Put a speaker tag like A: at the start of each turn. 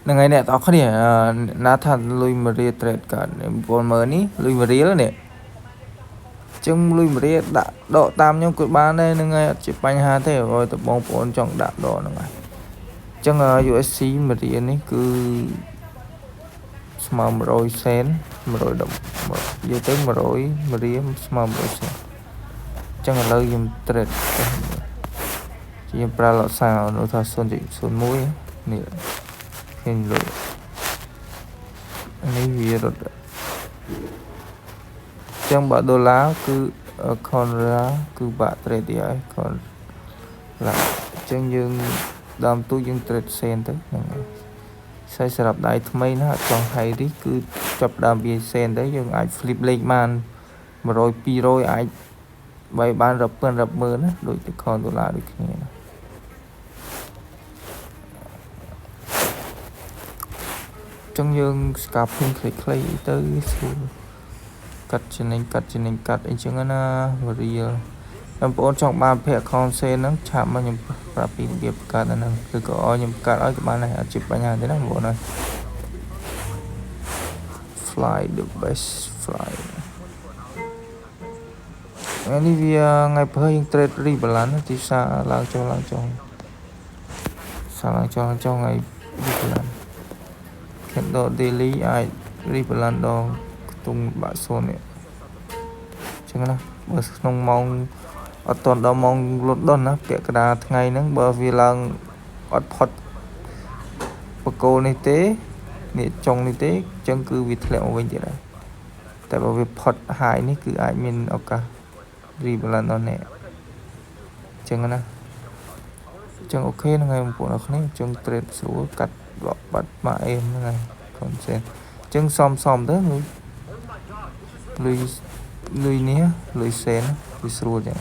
A: នឹងហើយអ្នកទាំងអស់គ្នាណាថាលុយមួយរៀល trade កើតបងមើលនេះលុយមួយរៀលនេះចឹងលុយមួយរៀលដាក់ដកតាមខ្ញុំក៏បានដែរនឹងហើយអត់ជាបញ្ហាទេបើតបងប្អូនចង់ដាក់ដកហ្នឹងហើយចឹង USC មួយរៀលនេះគឺស្មើ100សេន110និយាយទៅ100មួយរៀលស្មើ100សេនចឹងឥឡូវខ្ញុំ trade ខ្ញុំប្រើលក្ខសារនោះថា 0.01 នេះឃើញលុយនេះវារត់ចឹងបើដុល្លារគឺ Conra គឺបាក់ trade ទៀតហើយ Conra ចឹងយើងដើមទូយើង trade សេនទៅហ្នឹងហើយសម្រាប់ដៃថ្មីណាចង់ high risk គឺចាប់ដើមវាសេនទៅយើងអាច flip លេខបាន100 200អាចបើបានរាប់ពាន់រាប់ម៉ឺនណាដូចទៅ Con ដុល្លារដូចគ្នាណាចឹងយើង scalping ខ្លីៗទៅស្រួលកាត់ចំណេញកាត់អីចឹងណារៀលបងប្អូនចង់បានប្រាក់ account សេនហ្នឹងឆាប់មកខ្ញុំប្រាប់ពីរបៀបបង្កើតហ្នឹងគឺក៏ខ្ញុំបង្កើតឲ្យក៏បានដែរអត់ជាបញ្ហាទេណាបងប្អូនអើយ fly the best fly នេះវាថ្ងៃព្រឹកយើង trade rebalance ទីផ្សារឡើងចុះថ្ងៃ rebalance candle daily អាច rebalance ដងខ្ទង់បាក់សូននេះចឹងណាបើក្នុងម៉ោងអត់តន់ដល់ម៉ោងលត់ដុនណាពាក់កណ្ដាលថ្ងៃហ្នឹងបើវាឡើងអត់ផុតបកគោនេះទេនេះចុងនេះទេចឹងគឺវាធ្លាក់មកវិញទៀតហើយតែបើវាផុតហាយនេះគឺអាចមានឱកាស rebalance ដល់នេះចឹងណាចឹងអូខេហ្នឹងហើយបងប្អូនអរគ្នាចឹង trade ស្រួលកាត់បាត់មកអេមហ្នឹងហើយ consent ចឹងសមទៅលុយនេះលុយសេនវាស្រួលចឹង